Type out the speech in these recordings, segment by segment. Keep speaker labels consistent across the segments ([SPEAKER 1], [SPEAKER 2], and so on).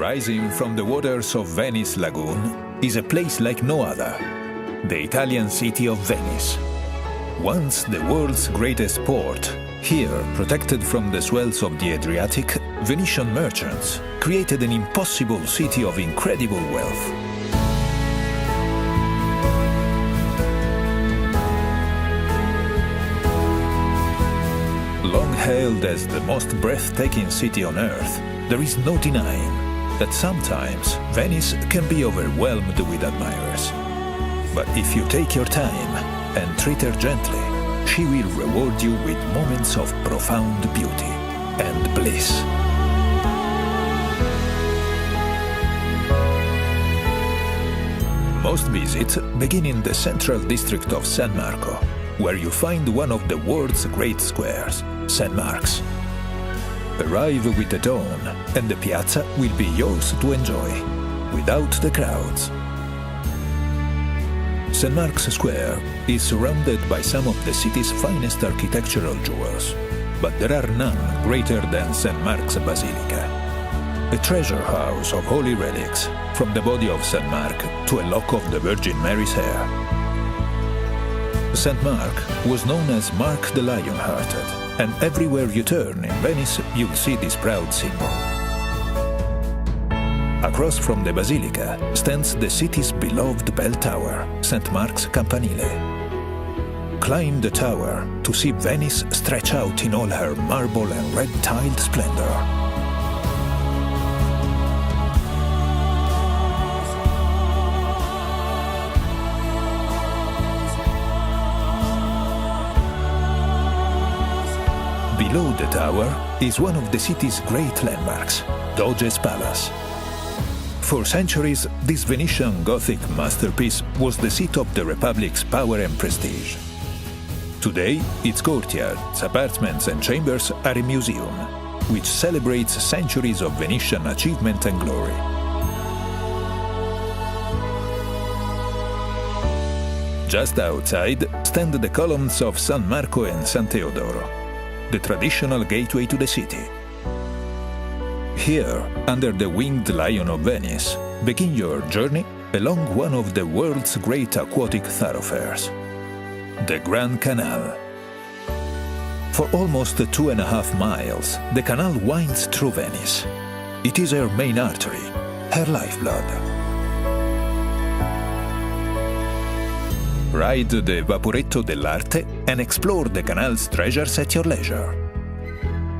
[SPEAKER 1] Rising from the waters of Venice Lagoon is a place like no other, the Italian city of Venice. Once the world's greatest port, here, protected from the swells of the Adriatic, Venetian merchants created an impossible city of incredible wealth. Long hailed as the most breathtaking city on earth, there is no denying that sometimes Venice can be overwhelmed with admirers. But if you take your time and treat her gently, she will reward you with moments of profound beauty and bliss. Most visits begin in the central district of San Marco, where you find one of the world's great squares, St. Mark's. Arrive with the dawn, and the piazza will be yours to enjoy, without the crowds. St. Mark's Square is surrounded by some of the city's finest architectural jewels, but there are none greater than St. Mark's Basilica, a treasure house of holy relics, from the body of St. Mark to a lock of the Virgin Mary's hair. St. Mark was known as Mark the Lion-Hearted, and everywhere you turn in Venice, you'll see this proud symbol. Across from the Basilica stands the city's beloved bell tower, St. Mark's Campanile. Climb the tower to see Venice stretch out in all her marble and red-tiled splendor. Below the tower is one of the city's great landmarks, Doge's Palace. For centuries, this Venetian Gothic masterpiece was the seat of the Republic's power and prestige. Today, its courtyards, apartments and chambers are a museum, which celebrates centuries of Venetian achievement and glory. Just outside stand the columns of San Marco and San Teodoro, the traditional gateway to the city. Here, under the winged lion of Venice, begin your journey along one of the world's great aquatic thoroughfares, the Grand Canal. For almost 2.5 miles, the canal winds through Venice. It is her main artery, her lifeblood. Ride the Vaporetto dell'Arte and explore the canal's treasures at your leisure.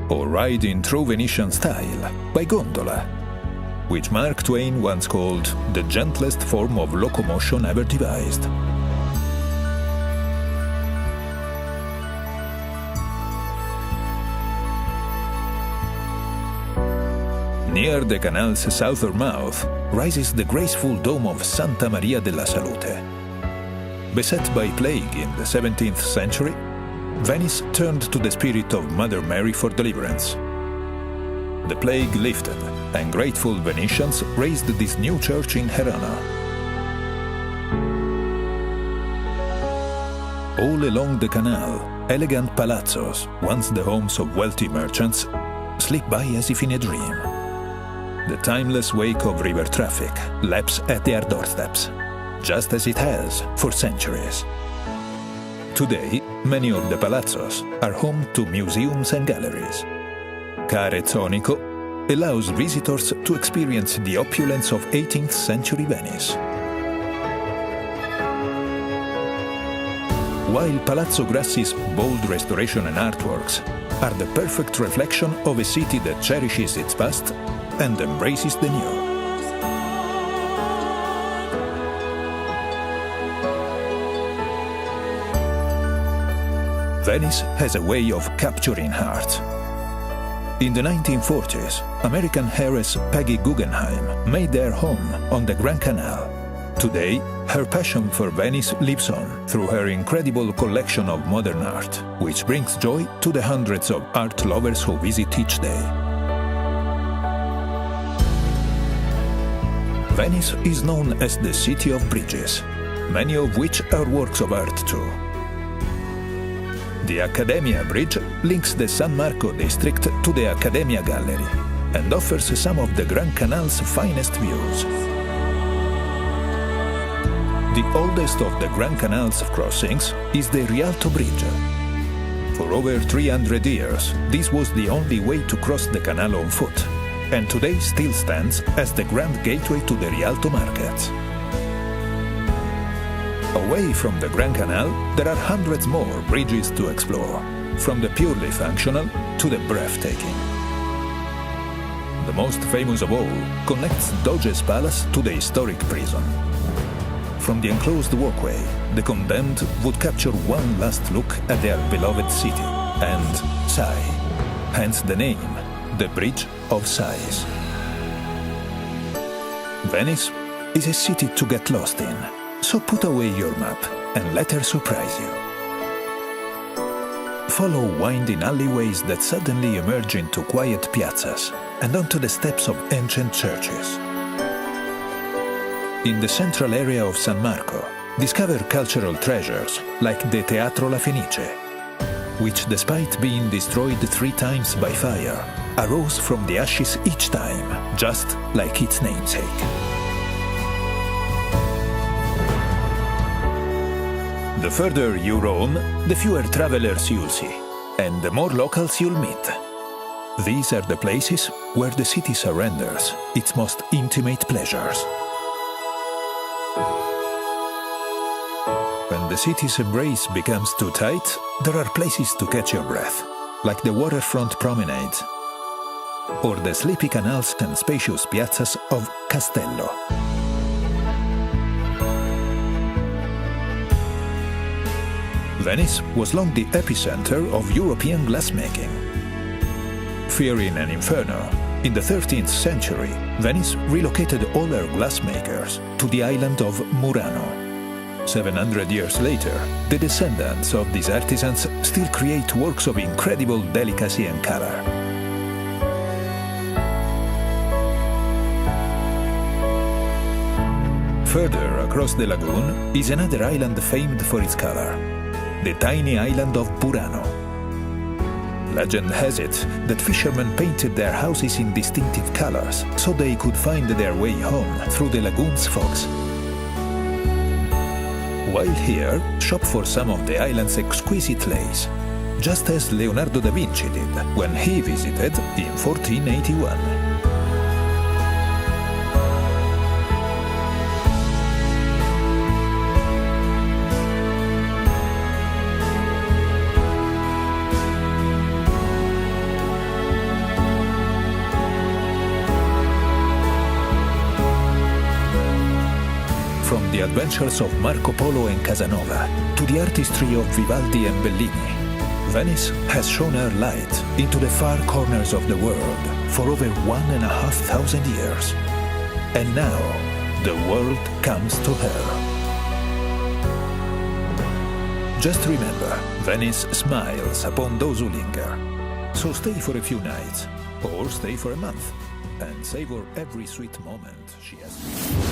[SPEAKER 1] Or ride in true Venetian style by gondola, which Mark Twain once called the gentlest form of locomotion ever devised. Near the canal's southern mouth rises the graceful dome of Santa Maria della Salute. Beset by plague in the 17th century, Venice turned to the spirit of Mother Mary for deliverance. The plague lifted, and grateful Venetians raised this new church in her honor. All along the canal, elegant palazzos, once the homes of wealthy merchants, slip by as if in a dream. The timeless wake of river traffic laps at their doorsteps, just as it has for centuries. Today, many of the palazzos are home to museums and galleries. Care Zonico allows visitors to experience the opulence of 18th century Venice. While Palazzo Grassi's bold restoration and artworks are the perfect reflection of a city that cherishes its past and embraces the new. Venice has a way of capturing hearts. In the 1940s, American heiress Peggy Guggenheim made their home on the Grand Canal. Today, her passion for Venice lives on through her incredible collection of modern art, which brings joy to the hundreds of art lovers who visit each day. Venice is known as the City of Bridges, many of which are works of art too. The Accademia Bridge links the San Marco district to the Accademia Gallery. and offers some of the Grand Canal's finest views. The oldest of the Grand Canal's crossings is the Rialto Bridge. For over 300 years, this was the only way to cross the canal on foot, and today still stands as the grand gateway to the Rialto markets. Away from the Grand Canal, there are hundreds more bridges to explore, from the purely functional to the breathtaking. The most famous of all connects Doge's Palace to the historic prison. From the enclosed walkway, the condemned would capture one last look at their beloved city and sigh, hence the name, the Bridge of Sighs. Venice is a city to get lost in, so put away your map and let her surprise you. Follow winding alleyways that suddenly emerge into quiet piazzas and onto the steps of ancient churches. In the central area of San Marco, discover cultural treasures like the Teatro La Fenice, which, despite being destroyed 3 times by fire, arose from the ashes each time, just like its namesake. The further you roam, the fewer travelers you'll see, and the more locals you'll meet. These are the places where the city surrenders its most intimate pleasures. When the city's embrace becomes too tight, there are places to catch your breath, like the waterfront promenades, or the sleepy canals and spacious piazzas of Castello. Venice was long the epicenter of European glassmaking. Fearing an inferno, in the 13th century, Venice relocated all her glassmakers to the island of Murano. 700 years later, the descendants of these artisans still create works of incredible delicacy and color. Further across the lagoon is another island famed for its color, the tiny island of Burano. Legend has it that fishermen painted their houses in distinctive colors so they could find their way home through the lagoon's fogs. While here, shop for some of the island's exquisite lace, just as Leonardo da Vinci did when he visited in 1481. From the adventures of Marco Polo and Casanova to the artistry of Vivaldi and Bellini, Venice has shone her light into the far corners of the world for over 1,500 years. And now, the world comes to her. Just remember, Venice smiles upon those who linger. So stay for a few nights, or stay for a month, and savor every sweet moment she has.